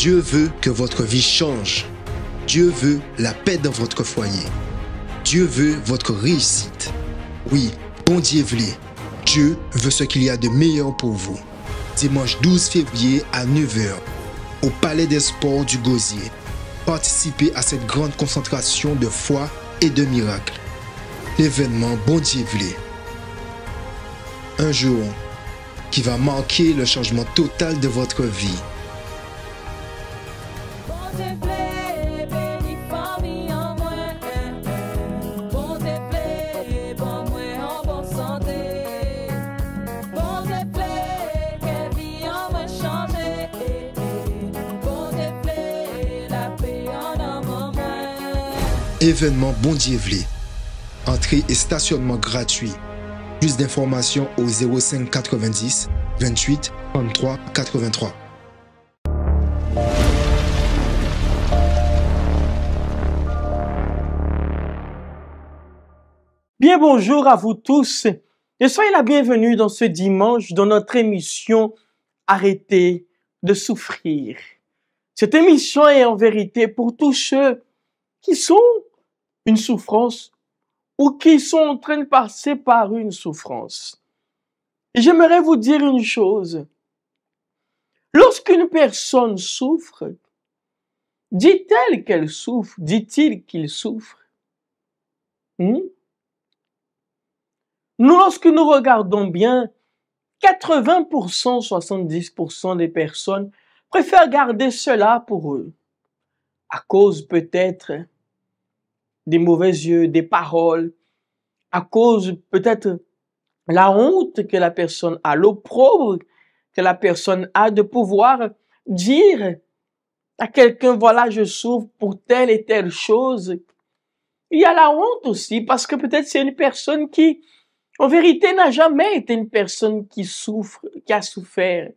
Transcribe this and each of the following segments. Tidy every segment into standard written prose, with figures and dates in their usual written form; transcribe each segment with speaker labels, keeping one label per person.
Speaker 1: Dieu veut que votre vie change. Dieu veut la paix dans votre foyer. Dieu veut votre réussite. Oui, bon Dieu veut. Dieu veut ce qu'il y a de meilleur pour vous. Dimanche 12 février à 9 h, au Palais des Sports du Gosier. Participez à cette grande concentration de foi et de miracles. L'événement Bon Dieu veut. Un jour qui va marquer le changement total de votre vie. Événement Bon Dieu veut. Entrée et stationnement gratuit. Plus d'informations au 05 90 28 33 83.
Speaker 2: Bien bonjour à vous tous et soyez la bienvenue dans ce dimanche dans notre émission Arrêtez de souffrir. Cette émission est en vérité pour tous ceux qui sont une souffrance ou qui sont en train de passer par une souffrance. Et j'aimerais vous dire une chose. Lorsqu'une personne souffre, dit-elle qu'elle souffre? Dit-il qu'il souffre? Nous, lorsque nous regardons bien, 80%, 70% des personnes préfèrent garder cela pour eux. À cause peut-être des mauvais yeux, des paroles, à cause peut-être la honte que la personne a, l'opprobre que la personne a de pouvoir dire à quelqu'un, voilà, je souffre pour telle et telle chose. Il y a la honte aussi parce que peut-être c'est une personne qui, en vérité, n'a jamais été une personne qui souffre, qui a souffert,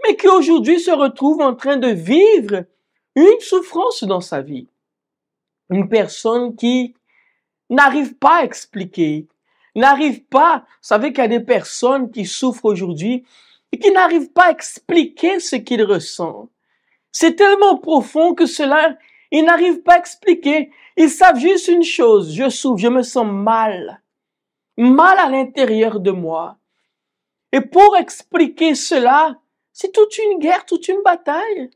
Speaker 2: mais qui aujourd'hui se retrouve en train de vivre une souffrance dans sa vie. Une personne qui n'arrive pas à expliquer, n'arrive pas, vous savez qu'il y a des personnes qui souffrent aujourd'hui et qui n'arrivent pas à expliquer ce qu'ils ressentent. C'est tellement profond que cela, ils n'arrivent pas à expliquer. Ils savent juste une chose, je souffre, je me sens mal à l'intérieur de moi. Et pour expliquer cela, c'est toute une guerre, toute une bataille.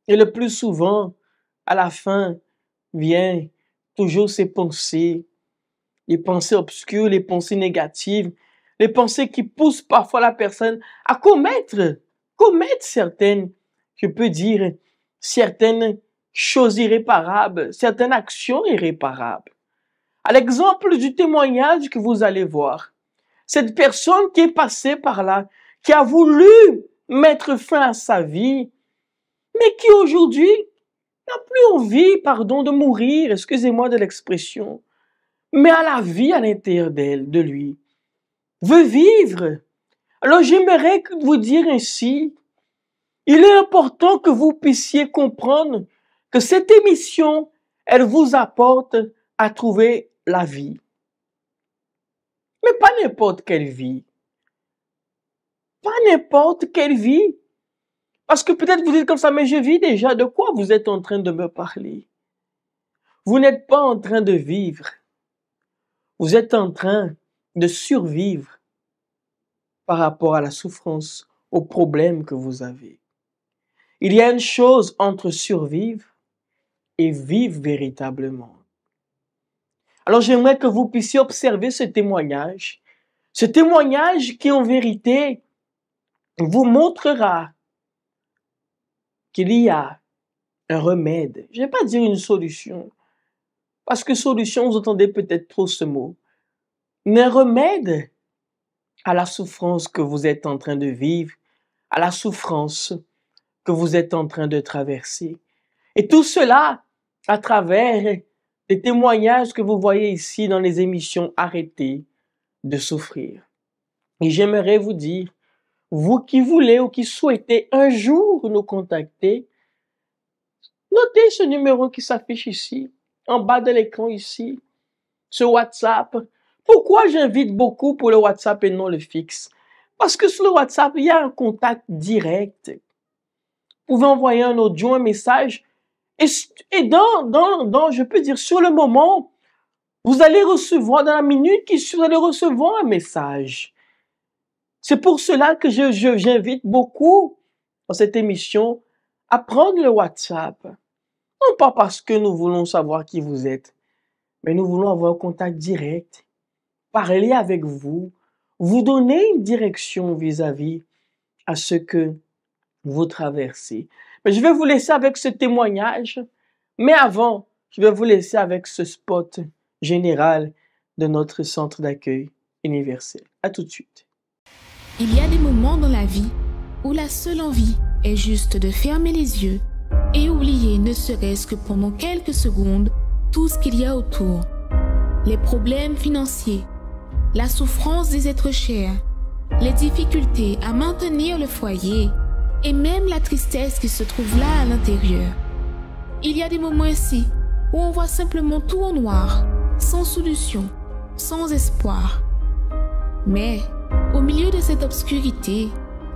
Speaker 2: Et le plus souvent, à la fin, vient toujours ces pensées, les pensées obscures, les pensées négatives, les pensées qui poussent parfois la personne à commettre certaines, je peux dire, certaines choses irréparables, certaines actions irréparables. À l'exemple du témoignage que vous allez voir, cette personne qui est passée par là, qui a voulu mettre fin à sa vie, mais qui aujourd'hui n'a plus envie, de mourir, excusez-moi de l'expression, mais a la vie à l'intérieur d'elle, de lui, veut vivre. Alors j'aimerais vous dire ainsi, il est important que vous puissiez comprendre que cette émission, elle vous apporte à trouver la vie. Mais pas n'importe quelle vie. Pas n'importe quelle vie. Parce que peut-être vous dites comme ça, mais je vis déjà. De quoi vous êtes en train de me parler? Vous n'êtes pas en train de vivre. Vous êtes en train de survivre par rapport à la souffrance, aux problèmes que vous avez. Il y a une chose entre survivre et vivre véritablement. Alors j'aimerais que vous puissiez observer ce témoignage qui en vérité vous montrera qu'il y a un remède. Je ne vais pas dire une solution, parce que solution, vous entendez peut-être trop ce mot, mais un remède à la souffrance que vous êtes en train de vivre, à la souffrance que vous êtes en train de traverser. Et tout cela à travers les témoignages que vous voyez ici dans les émissions Arrêtez de souffrir. Et j'aimerais vous dire, vous qui voulez ou qui souhaitez un jour nous contacter, notez ce numéro qui s'affiche ici, en bas de l'écran ici, ce WhatsApp. Pourquoi j'invite beaucoup pour le WhatsApp et non le fixe? Parce que sur le WhatsApp, il y a un contact direct. pouvez envoyer un audio, un message. Et je peux dire, sur le moment, vous allez recevoir, dans la minute qui suit, vous allez recevoir un message. C'est pour cela que j'invite beaucoup dans cette émission à prendre le WhatsApp. Non pas parce que nous voulons savoir qui vous êtes, mais nous voulons avoir un contact direct, parler avec vous, vous donner une direction vis-à-vis à ce que vous traversez. Mais je vais vous laisser avec ce témoignage. Mais avant, je vais vous laisser avec ce spot général de notre centre d'accueil universel. À tout de suite.
Speaker 3: Il y a des moments dans la vie où la seule envie est juste de fermer les yeux et oublier, ne serait-ce que pendant quelques secondes, tout ce qu'il y a autour. Les problèmes financiers, la souffrance des êtres chers, les difficultés à maintenir le foyer et même la tristesse qui se trouve là à l'intérieur. Il y a des moments ainsi où on voit simplement tout en noir, sans solution, sans espoir. Mais au milieu de cette obscurité,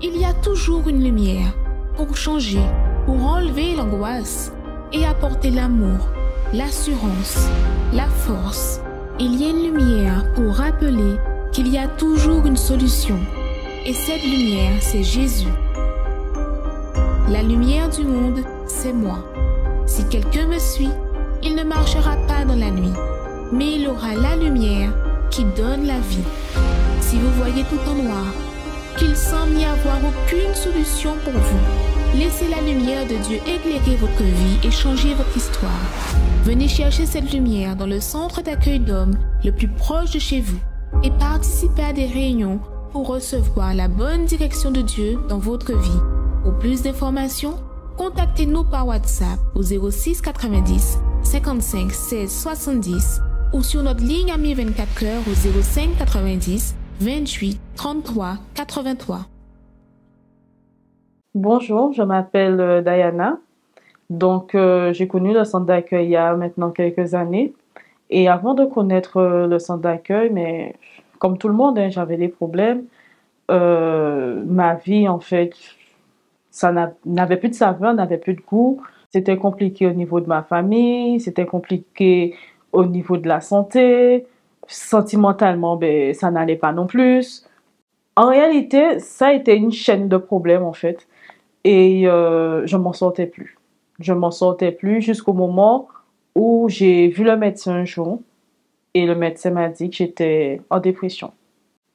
Speaker 3: il y a toujours une lumière pour changer, pour enlever l'angoisse et apporter l'amour, l'assurance, la force. Il y a une lumière pour rappeler qu'il y a toujours une solution. Et cette lumière, c'est Jésus. La lumière du monde, c'est moi. Si quelqu'un me suit, il ne marchera pas dans la nuit, mais il aura la lumière qui donne la vie. Si vous voyez tout en noir, qu'il semble n'y avoir aucune solution pour vous, laissez la lumière de Dieu éclairer votre vie et changer votre histoire. Venez chercher cette lumière dans le centre d'accueil d'hommes le plus proche de chez vous et participez à des réunions pour recevoir la bonne direction de Dieu dans votre vie. Pour plus d'informations, contactez-nous par WhatsApp au 06 90 55 16 70 ou sur notre ligne Ami 24 heures au 05 90 28 33 83.
Speaker 4: Bonjour, je m'appelle Diana. Donc, j'ai connu le centre d'accueil il y a maintenant quelques années. Et avant de connaître le centre d'accueil, mais comme tout le monde, hein, j'avais des problèmes. Ma vie, en fait, n'avait plus de saveur, n'avait plus de goût. C'était compliqué au niveau de ma famille, c'était compliqué au niveau de la santé. Sentimentalement, ben, ça n'allait pas non plus. En réalité, ça a été une chaîne de problèmes, en fait. Et je m'en sortais plus. Je m'en sortais plus jusqu'au moment où j'ai vu le médecin un jour. Et le médecin m'a dit que j'étais en dépression.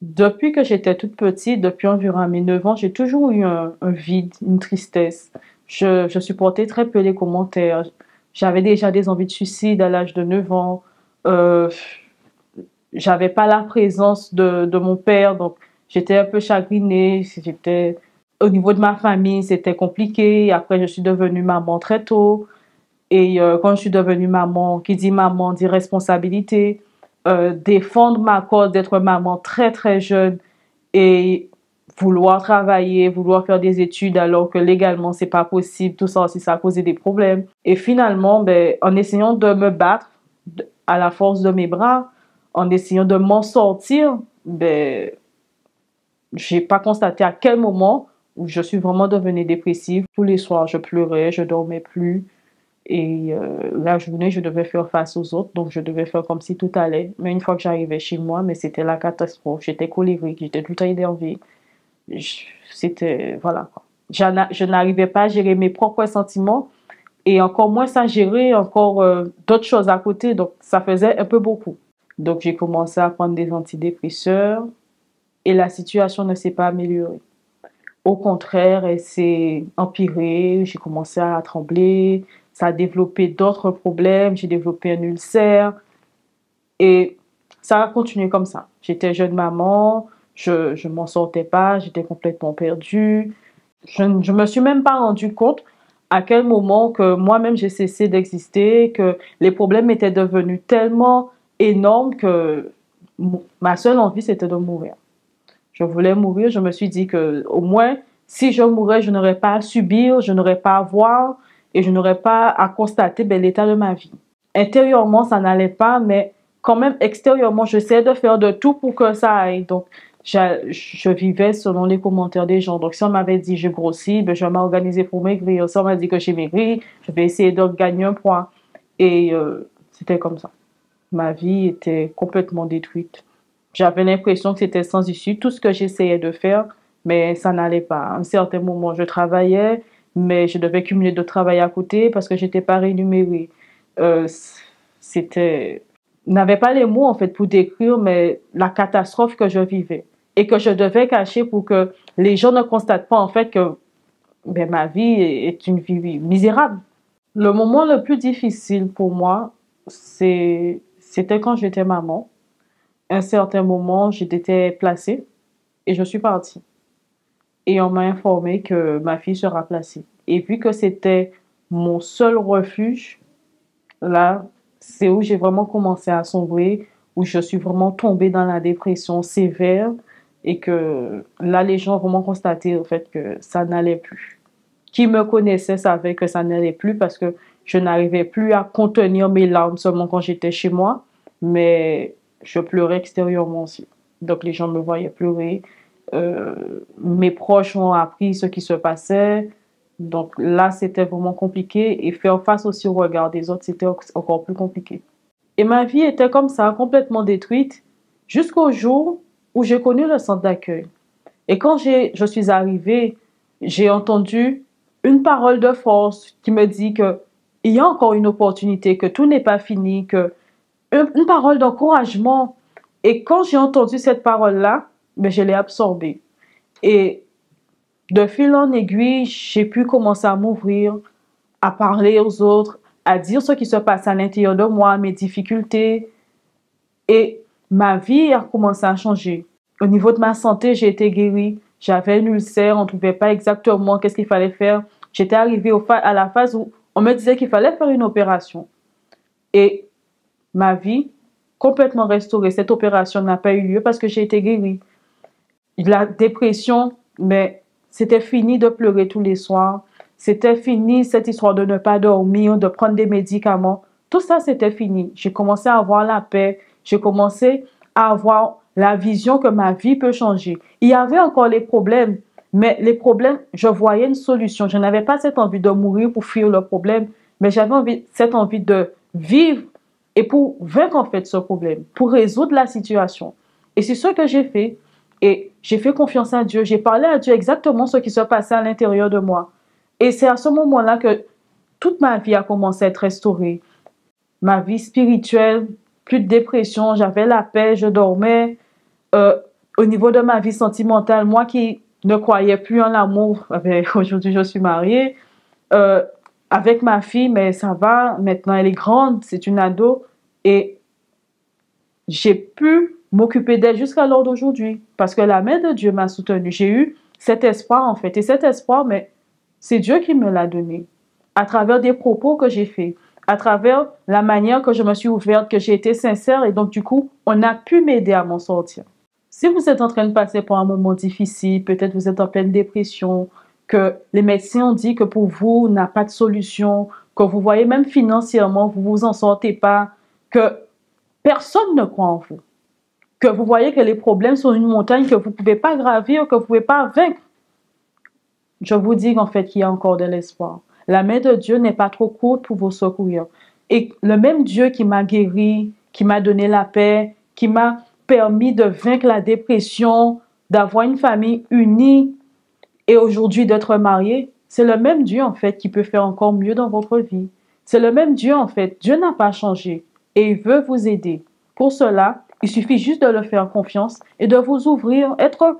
Speaker 4: Depuis que j'étais toute petite, depuis environ mes 9 ans, j'ai toujours eu un vide, une tristesse. Je supportais très peu les commentaires. J'avais déjà des envies de suicide à l'âge de 9 ans. J'avais pas la présence de mon père, donc j'étais un peu chagrinée. Au niveau de ma famille, c'était compliqué. Après, je suis devenue maman très tôt. Et quand je suis devenue maman, qui dit maman dit responsabilité. Défendre ma cause d'être maman très très jeune et vouloir travailler, vouloir faire des études alors que légalement c'est pas possible, tout ça aussi ça a causé des problèmes. Et finalement, ben, en essayant de me battre à la force de mes bras, en essayant de m'en sortir, ben, j'ai pas constaté à quel moment où je suis vraiment devenue dépressive. Tous les soirs, je pleurais, je dormais plus. Et la journée, je devais faire face aux autres, donc je devais faire comme si tout allait. Mais une fois que j'arrivais chez moi, mais c'était la catastrophe. J'étais colérique, j'étais tout le temps énervée. Voilà. Je n'arrivais pas à gérer mes propres sentiments et encore moins à gérer encore d'autres choses à côté. Donc, ça faisait un peu beaucoup. Donc, j'ai commencé à prendre des antidépresseurs et la situation ne s'est pas améliorée. Au contraire, elle s'est empirée. J'ai commencé à trembler. Ça a développé d'autres problèmes. J'ai développé un ulcère. Et ça a continué comme ça. J'étais jeune maman. Je m'en sortais pas. J'étais complètement perdue. Je me suis même pas rendu compte à quel moment que moi-même j'ai cessé d'exister, que les problèmes étaient devenus tellement énormes que ma seule envie, c'était de mourir. Je voulais mourir. Je me suis dit que au moins, si je mourais, je n'aurais pas à subir, je n'aurais pas à voir et je n'aurais pas à constater l'état de ma vie. Intérieurement, ça n'allait pas, mais quand même extérieurement, j'essayais de faire de tout pour que ça aille. Donc, je vivais selon les commentaires des gens. Donc, si on m'avait dit je grossis, ben, je vais m'organiser pour maigrir. Si on m'a dit que j'ai maigri, je vais essayer de gagner un poids. Et c'était comme ça. Ma vie était complètement détruite. J'avais l'impression que c'était sans issue. Tout ce que j'essayais de faire, mais ça n'allait pas. À un certain moment, je travaillais, mais je devais cumuler de travail à côté parce que j'étais pas rémunérée. Euh, c'était... Je n'avais pas les mots, en fait, pour décrire, mais la catastrophe que je vivais et que je devais cacher pour que les gens ne constatent pas, en fait, que ben, ma vie est une vie misérable. Le moment le plus difficile pour moi, c'était quand j'étais maman. À un certain moment, j'étais placée et je suis partie. Et on m'a informé que ma fille sera placée. Et vu que c'était mon seul refuge, là, c'est où j'ai vraiment commencé à sombrer, où je suis vraiment tombée dans la dépression sévère et que là, les gens ont vraiment constaté en fait que ça n'allait plus. Qui me connaissait savait que ça n'allait plus parce que je n'arrivais plus à contenir mes larmes seulement quand j'étais chez moi, mais je pleurais extérieurement aussi. Donc les gens me voyaient pleurer. Mes proches ont appris ce qui se passait. Donc là, c'était vraiment compliqué. Et faire face aussi au regard des autres, c'était encore plus compliqué. Et ma vie était comme ça, complètement détruite, jusqu'au jour où j'ai connu le centre d'accueil. Et quand je suis arrivée, j'ai entendu une parole de force qui me dit que il y a encore une opportunité, que tout n'est pas fini, que une parole d'encouragement. Et quand j'ai entendu cette parole-là, ben, je l'ai absorbée. Et de fil en aiguille, j'ai pu commencer à m'ouvrir, à parler aux autres, à dire ce qui se passe à l'intérieur de moi, mes difficultés. Et ma vie a commencé à changer. Au niveau de ma santé, j'ai été guérie. J'avais un ulcère, on ne trouvait pas exactement qu'est-ce qu'il fallait faire. J'étais arrivée à la phase où on me disait qu'il fallait faire une opération. Et ma vie, complètement restaurée. Cette opération n'a pas eu lieu parce que j'ai été guérie. La dépression, mais c'était fini de pleurer tous les soirs. C'était fini cette histoire de ne pas dormir, de prendre des médicaments. Tout ça, c'était fini. J'ai commencé à avoir la paix. J'ai commencé à avoir la vision que ma vie peut changer. Il y avait encore les problèmes, mais les problèmes, je voyais une solution. Je n'avais pas cette envie de mourir pour fuir le problème, mais j'avais cette envie de vivre et pour vaincre en fait ce problème, pour résoudre la situation. Et c'est ce que j'ai fait. Et j'ai fait confiance à Dieu. J'ai parlé à Dieu exactement ce qui se passait à l'intérieur de moi. Et c'est à ce moment-là que toute ma vie a commencé à être restaurée. Ma vie spirituelle, plus de dépression, j'avais la paix, je dormais. Au niveau de ma vie sentimentale, moi qui ne croyais plus en l'amour, aujourd'hui je suis mariée, avec ma fille, mais ça va, maintenant elle est grande, c'est une ado, et j'ai pu m'occuper d'elle jusqu'à l'heure d'aujourd'hui, parce que la main de Dieu m'a soutenue. J'ai eu cet espoir en fait, et cet espoir, mais c'est Dieu qui me l'a donné, à travers des propos que j'ai faits, à travers la manière que je me suis ouverte, que j'ai été sincère, et donc du coup, on a pu m'aider à m'en sortir. Si vous êtes en train de passer par un moment difficile, peut-être vous êtes en pleine dépression, que les médecins ont dit que pour vous, il n'y a pas de solution, que vous voyez même financièrement, vous ne vous en sortez pas, que personne ne croit en vous, que vous voyez que les problèmes sont une montagne que vous ne pouvez pas gravir, que vous ne pouvez pas vaincre, je vous dis en fait qu'il y a encore de l'espoir. La main de Dieu n'est pas trop courte pour vous secourir. Et le même Dieu qui m'a guéri, qui m'a donné la paix, qui m'a permis de vaincre la dépression, d'avoir une famille unie et aujourd'hui d'être mariée, c'est le même Dieu en fait qui peut faire encore mieux dans votre vie. C'est le même Dieu en fait. Dieu n'a pas changé et il veut vous aider. Pour cela, il suffit juste de le faire confiance et de vous ouvrir, être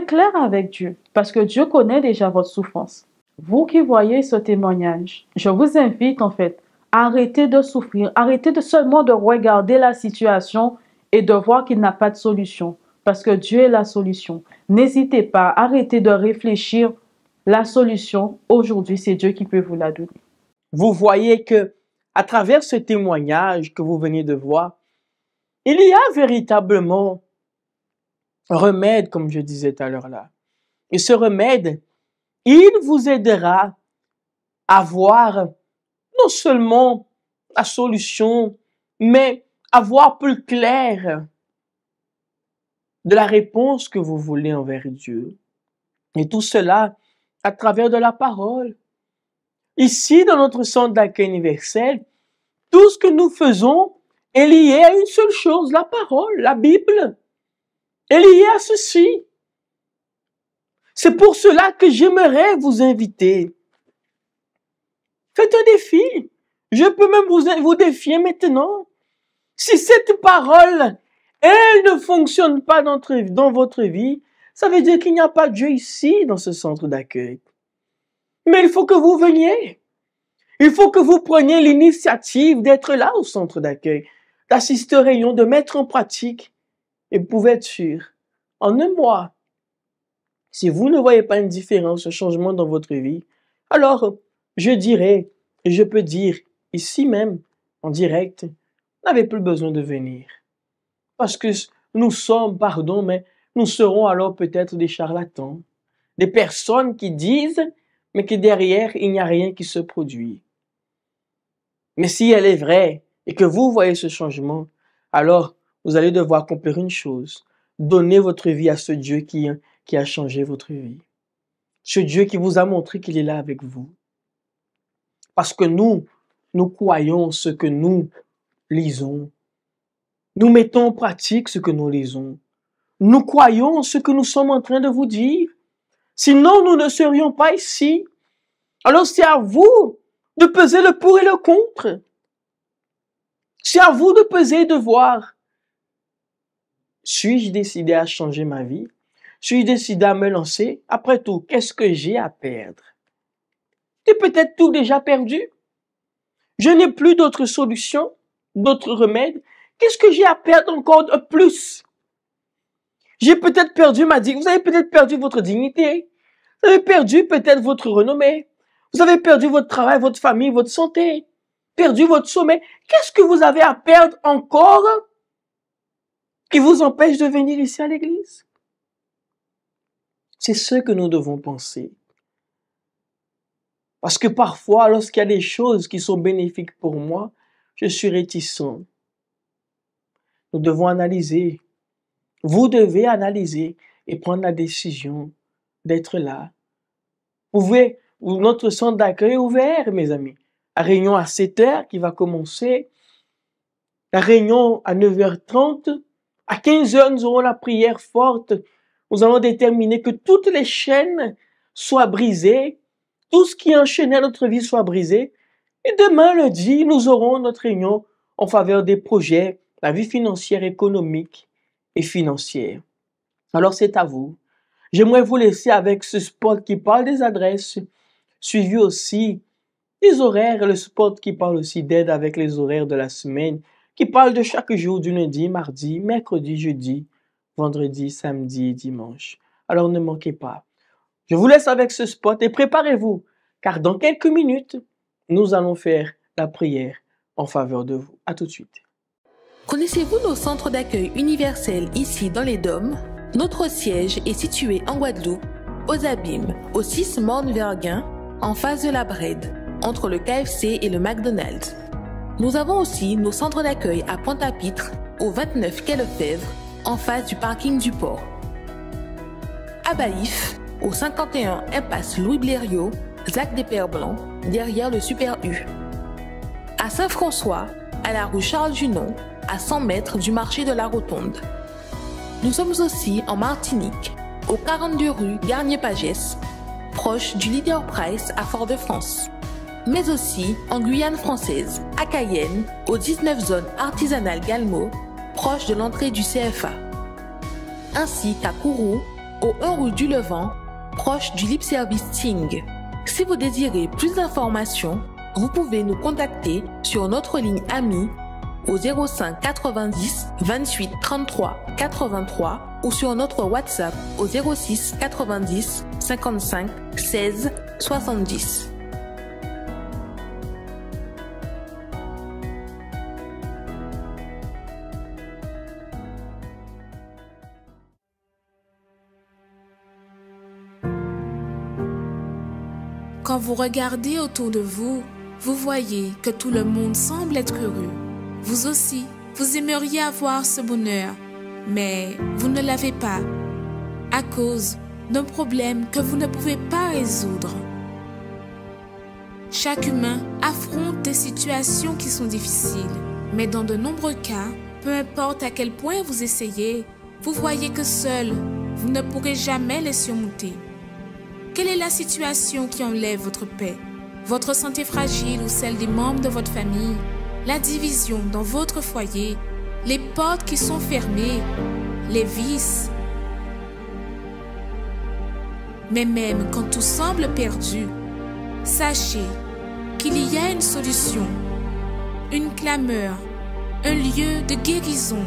Speaker 4: clair avec Dieu parce que Dieu connaît déjà votre souffrance. Vous qui voyez ce témoignage, je vous invite en fait à arrêter de souffrir, arrêtez seulement de regarder la situation et de voir qu'il n'a pas de solution parce que Dieu est la solution. N'hésitez pas, arrêtez de réfléchir. La solution, aujourd'hui, c'est Dieu qui peut vous la donner.
Speaker 2: Vous voyez que à travers ce témoignage que vous venez de voir, il y a véritablement un remède, comme je disais tout à l'heure là. Et ce remède, il vous aidera à voir non seulement la solution, mais à voir plus clair de la réponse que vous voulez envers Dieu. Et tout cela à travers de la parole. Ici, dans notre centre d'accueil universel, tout ce que nous faisons est lié à une seule chose, la parole, la Bible, est lié à ceci. C'est pour cela que j'aimerais vous inviter. Faites un défi. Je peux même vous défier maintenant. Si cette parole, elle ne fonctionne pas dans votre vie, ça veut dire qu'il n'y a pas de Dieu ici, dans ce centre d'accueil. Mais il faut que vous veniez. Il faut que vous preniez l'initiative d'être là au centre d'accueil, d'assister aux réunions, de mettre en pratique. Et vous pouvez être sûr, en un mois, si vous ne voyez pas une différence, un changement dans votre vie, alors je dirais, et je peux dire ici même, en direct, vous n'avez plus besoin de venir. Parce que nous sommes, mais nous serons alors peut-être des charlatans, des personnes qui disent, mais que derrière, il n'y a rien qui se produit. Mais si elle est vraie et que vous voyez ce changement, alors vous allez devoir accomplir une chose, donner votre vie à ce Dieu qui a changé votre vie. Ce Dieu qui vous a montré qu'il est là avec vous. Parce que nous croyons ce que nous lisons. Nous mettons en pratique ce que nous lisons. Nous croyons ce que nous sommes en train de vous dire. Sinon, nous ne serions pas ici. Alors c'est à vous de peser le pour et le contre. C'est à vous de peser et de voir. Suis-je décidé à changer ma vie? Suis-je décidé à me lancer? Après tout, qu'est-ce que j'ai à perdre? C'est peut-être tout déjà perdu. Je n'ai plus d'autre solution, d'autres remèdes. Qu'est-ce que j'ai à perdre encore de plus? J'ai peut-être perdu ma dignité. Vous avez peut-être perdu votre dignité. Vous avez perdu peut-être votre renommée. Vous avez perdu votre travail, votre famille, votre santé. Perdu votre sommeil. Qu'est-ce que vous avez à perdre encore qui vous empêche de venir ici à l'église? C'est ce que nous devons penser. Parce que parfois, lorsqu'il y a des choses qui sont bénéfiques pour moi, je suis réticent. Nous devons analyser. Vous devez analyser et prendre la décision d'être là. Notre centre d'accueil est ouvert, mes amis. La réunion à 7h qui va commencer. La réunion à 9h30. À 15h, nous aurons la prière forte. Nous allons déterminer que toutes les chaînes soient brisées. Tout ce qui enchaînait notre vie soit brisé. Et demain, lundi, nous aurons notre réunion en faveur des projets, la vie financière, économique et financière. Alors, c'est à vous. J'aimerais vous laisser avec ce spot qui parle des adresses, suivi aussi des horaires, le spot qui parle aussi d'aide avec les horaires de la semaine, qui parle de chaque jour du lundi, mardi, mercredi, jeudi, vendredi, samedi et dimanche. Alors, ne manquez pas. Je vous laisse avec ce spot et préparez-vous, car dans quelques minutes, nous allons faire la prière en faveur de vous. À tout de suite.
Speaker 3: Connaissez-vous nos centres d'accueil universels ici dans les Dômes? Notre siège est situé en Guadeloupe, aux Abîmes, au 6 Morne-Verguin, en face de la Brède, entre le KFC et le McDonald's. Nous avons aussi nos centres d'accueil à Pointe-à-Pitre, au 29 quai Lefebvre, en face du parking du port. À Baïf, au 51 impasse Louis Blériot, Zac des Pères Blancs, derrière le Super U. À Saint-François, à la rue Charles Junon, à 100 mètres du marché de la Rotonde. Nous sommes aussi en Martinique, au 42 rue Garnier-Pagès, proche du Leader Price à Fort-de-France. Mais aussi en Guyane française, à Cayenne, au 19 zone artisanale Galmo, proche de l'entrée du CFA. Ainsi qu'à Kourou, au 1 rue du Levant, proche du Lip Service Ting. Si vous désirez plus d'informations, vous pouvez nous contacter sur notre ligne AMI au 05 90 28 33 83 ou sur notre WhatsApp au 06 90 55 16 70.
Speaker 5: Quand vous regardez autour de vous, vous voyez que tout le monde semble être heureux. Vous aussi, vous aimeriez avoir ce bonheur. mais vous ne l'avez pas à cause d'un problème que vous ne pouvez pas résoudre. Chaque humain affronte des situations qui sont difficiles, mais dans de nombreux cas, peu importe à quel point vous essayez, vous voyez que seul, vous ne pourrez jamais les surmonter. Quelle est la situation qui enlève votre paix? Votre santé fragile ou celle des membres de votre famille? La division dans votre foyer? Les portes qui sont fermées? Les vices? Mais même quand tout semble perdu, sachez qu'il y a une solution, une clameur, un lieu de guérison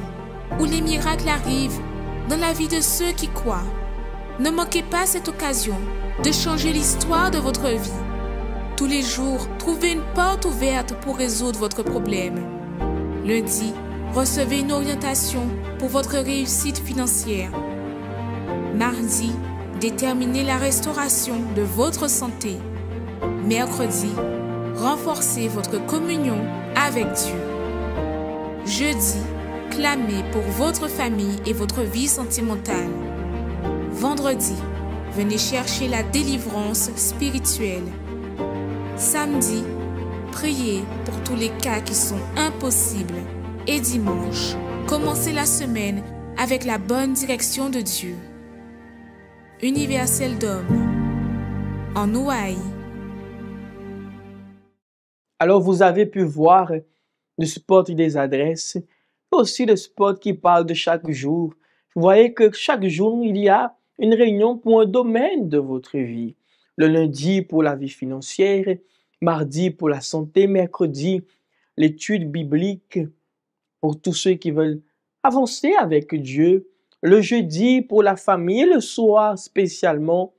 Speaker 5: où les miracles arrivent dans la vie de ceux qui croient. Ne manquez pas cette occasion de changer l'histoire de votre vie. Tous les jours, trouvez une porte ouverte pour résoudre votre problème. Lundi, recevez une orientation pour votre réussite financière. Mardi, déterminez la restauration de votre santé. Mercredi, renforcez votre communion avec Dieu. Jeudi, clamez pour votre famille et votre vie sentimentale. Vendredi, venez chercher la délivrance spirituelle. Samedi, priez pour tous les cas qui sont impossibles. Et dimanche, commencez la semaine avec la bonne direction de Dieu. Universel d'Homme, en Hawaï.
Speaker 2: Alors, vous avez pu voir le spot des adresses, aussi le spot qui parle de chaque jour. Vous voyez que chaque jour, il y a une réunion pour un domaine de votre vie. Le lundi pour la vie financière, mardi pour la santé, mercredi, l'étude biblique pour tous ceux qui veulent avancer avec Dieu, le jeudi pour la famille, le soir spécialement,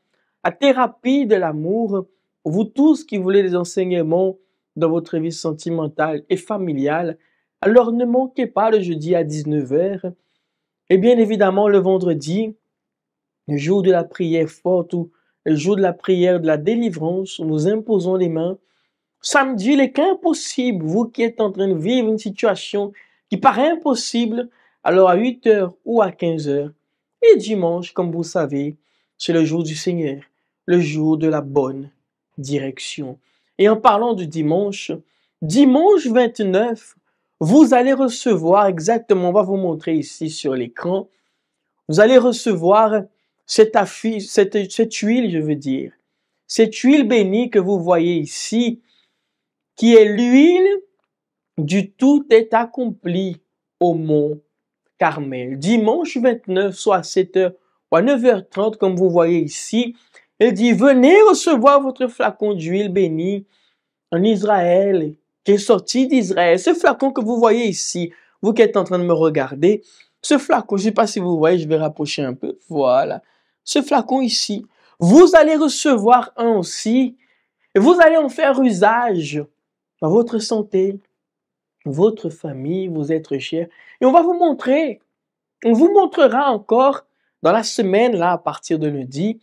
Speaker 2: la thérapie de l'amour, pour vous tous qui voulez des enseignements dans votre vie sentimentale et familiale. Alors ne manquez pas le jeudi à 19h. Et bien évidemment le vendredi, le jour de la prière forte ou le jour de la prière de la délivrance, où nous imposons les mains. Samedi, les cas impossibles, vous qui êtes en train de vivre une situation qui paraît impossible, alors à 8h ou à 15h. Et dimanche, comme vous savez, c'est le jour du Seigneur, le jour de la bonne direction. Et en parlant du dimanche, dimanche 29, vous allez recevoir exactement, on va vous montrer ici sur l'écran, vous allez recevoir cette huile, je veux dire, cette huile bénie que vous voyez ici, qui est l'huile du tout est accompli au mont Carmel. Dimanche 29, soit à 7h ou à 9h30, comme vous voyez ici, il dit, venez recevoir votre flacon d'huile bénie en Israël, qui est sorti d'Israël. Ce flacon que vous voyez ici, vous qui êtes en train de me regarder, ce flacon, je ne sais pas si vous voyez, je vais rapprocher un peu, voilà. Ce flacon ici, vous allez recevoir un aussi, et vous allez en faire usage dans votre santé, votre famille, vos êtres chers. Et on va vous montrer, on vous montrera encore dans la semaine, là, à partir de lundi,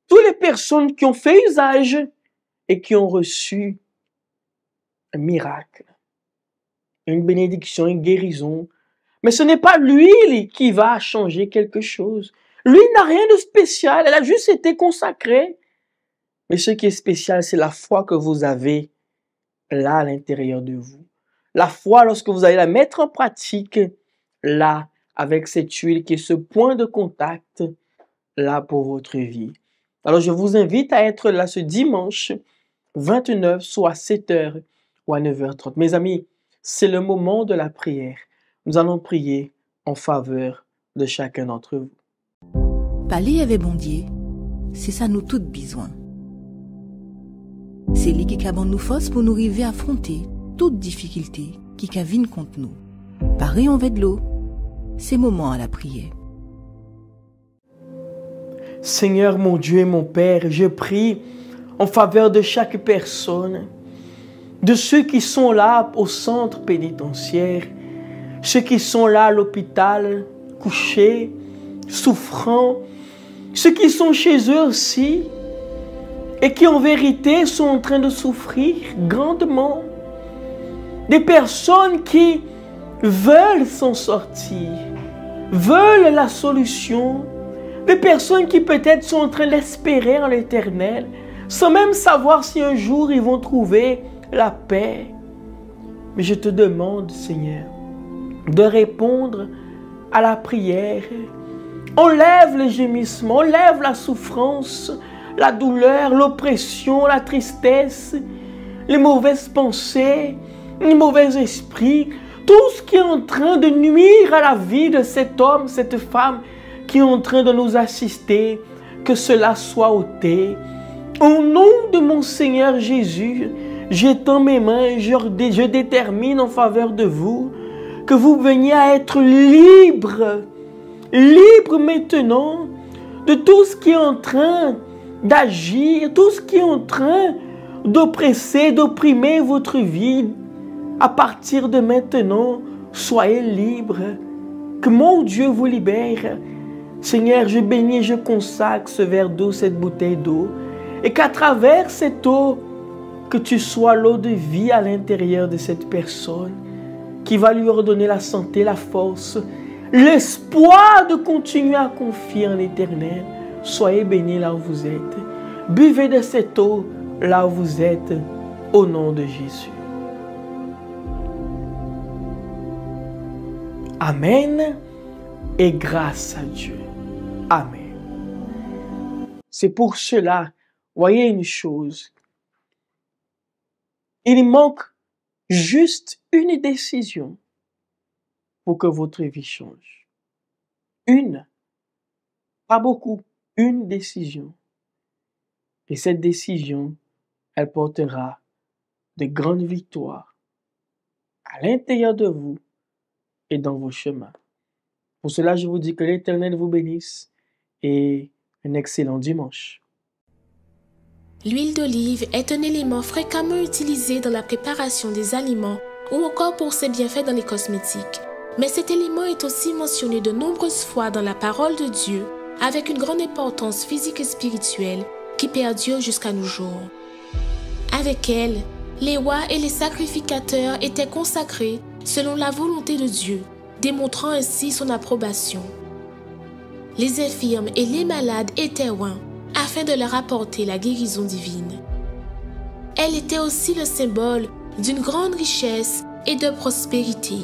Speaker 2: toutes les personnes qui ont fait usage et qui ont reçu un miracle, une bénédiction, une guérison. Mais ce n'est pas l'huile qui va changer quelque chose. L'huile n'a rien de spécial, elle a juste été consacrée. Mais ce qui est spécial, c'est la foi que vous avez là à l'intérieur de vous. La foi, lorsque vous allez la mettre en pratique, là, avec cette huile qui est ce point de contact, là, pour votre vie. Alors, je vous invite à être là ce dimanche 29, soit à 7h ou à 9h30. Mes amis, c'est le moment de la prière. Nous allons prier en faveur de chacun d'entre vous.
Speaker 6: Parler avec bon Dieu, c'est ça nous toutes besoin. C'est lui qui a nous force pour nous arriver à affronter toute difficulté qui vienne contre nous. Pareil en de l'eau, c'est moment à la prière.
Speaker 2: Seigneur mon Dieu et mon Père, je prie en faveur de chaque personne, de ceux qui sont là au centre pénitentiaire, ceux qui sont là à l'hôpital, couchés, souffrant, ceux qui sont chez eux aussi et qui en vérité sont en train de souffrir grandement, des personnes qui veulent s'en sortir, veulent la solution, des personnes qui peut-être sont en train d'espérer en l'Éternel, sans même savoir si un jour ils vont trouver la paix. Mais je te demande, Seigneur, de répondre à la prière. Enlève les gémissements, enlève la souffrance, la douleur, l'oppression, la tristesse, les mauvaises pensées, les mauvais esprits, tout ce qui est en train de nuire à la vie de cet homme, cette femme qui est en train de nous assister, que cela soit ôté. Au nom de mon Seigneur Jésus, j'étends mes mains et je détermine en faveur de vous que vous veniez à être libres, libres maintenant de tout ce qui est en train d'agir, tout ce qui est en train d'oppresser, d'opprimer votre vie. À partir de maintenant, soyez libres. Que mon Dieu vous libère. Seigneur, je bénis et je consacre ce verre d'eau, cette bouteille d'eau. Et qu'à travers cette eau, que tu sois l'eau de vie à l'intérieur de cette personne qui va lui redonner la santé, la force, l'espoir de continuer à confier en l'Éternel. Soyez bénis là où vous êtes. Buvez de cette eau là où vous êtes, au nom de Jésus. Amen et grâce à Dieu. Amen. C'est pour cela, voyez une chose, il manque juste une décision pour que votre vie change. Une, pas beaucoup, une décision. Et cette décision, elle portera de grandes victoires à l'intérieur de vous et dans vos chemins. Pour cela, je vous dis que l'Éternel vous bénisse et un excellent dimanche.
Speaker 5: L'huile d'olive est un élément fréquemment utilisé dans la préparation des aliments ou encore pour ses bienfaits dans les cosmétiques. Mais cet élément est aussi mentionné de nombreuses fois dans la parole de Dieu avec une grande importance physique et spirituelle qui perdure jusqu'à nos jours. Avec elle, les rois et les sacrificateurs étaient consacrés selon la volonté de Dieu, démontrant ainsi son approbation. Les infirmes et les malades étaient oints afin de leur apporter la guérison divine. Elle était aussi le symbole d'une grande richesse et de prospérité.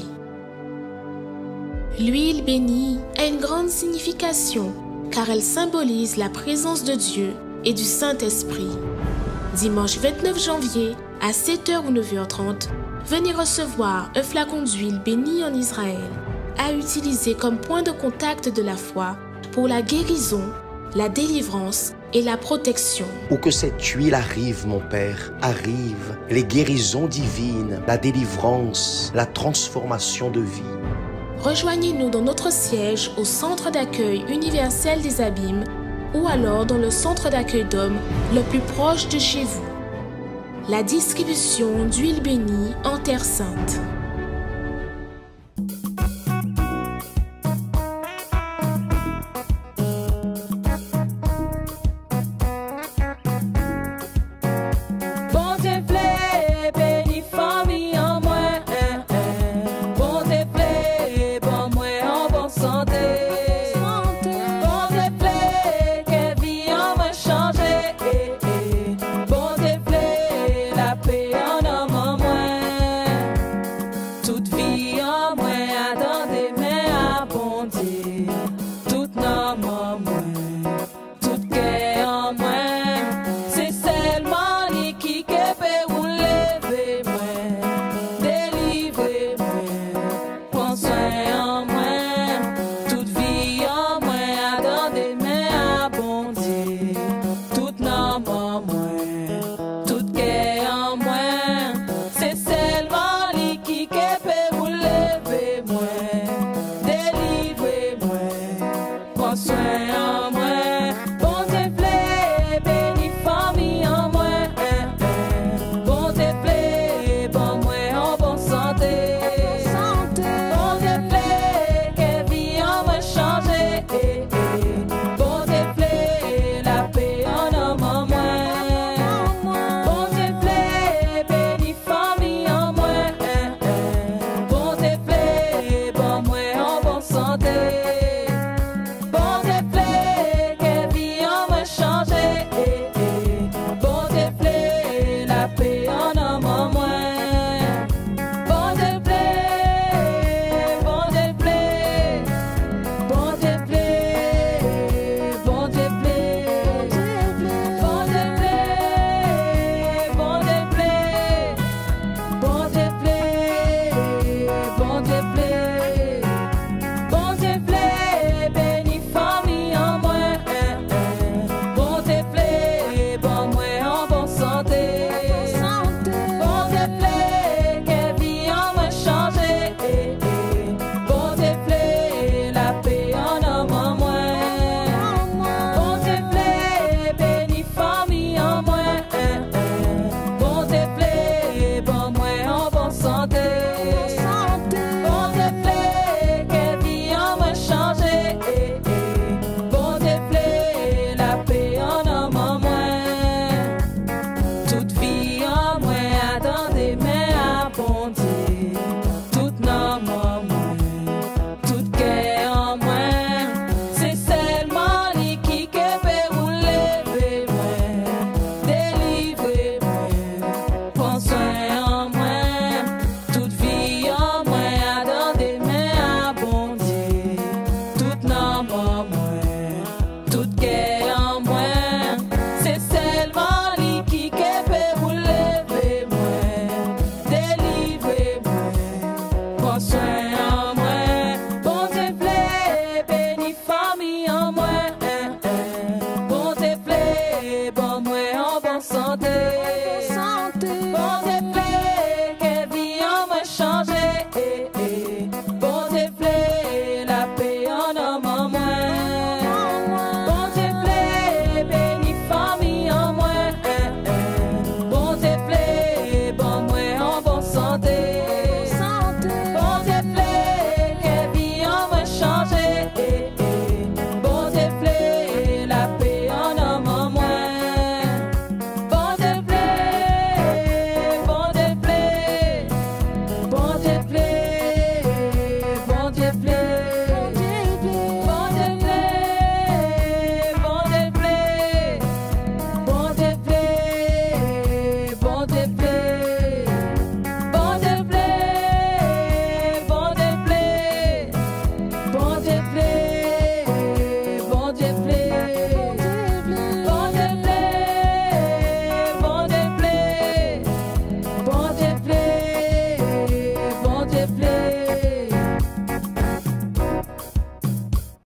Speaker 5: L'huile bénie a une grande signification car elle symbolise la présence de Dieu et du Saint-Esprit. Dimanche 29 janvier à 7h ou 9h30, venez recevoir un flacon d'huile bénie en Israël à utiliser comme point de contact de la foi pour la guérison, la délivrance et la protection.
Speaker 7: Où que cette huile arrive, mon Père, arrive les guérisons divines, la délivrance, la transformation de vie.
Speaker 5: Rejoignez-nous dans notre siège au Centre d'accueil universel des Abîmes ou alors dans le centre d'accueil d'hommes le plus proche de chez vous. La distribution d'huile bénie en Terre Sainte.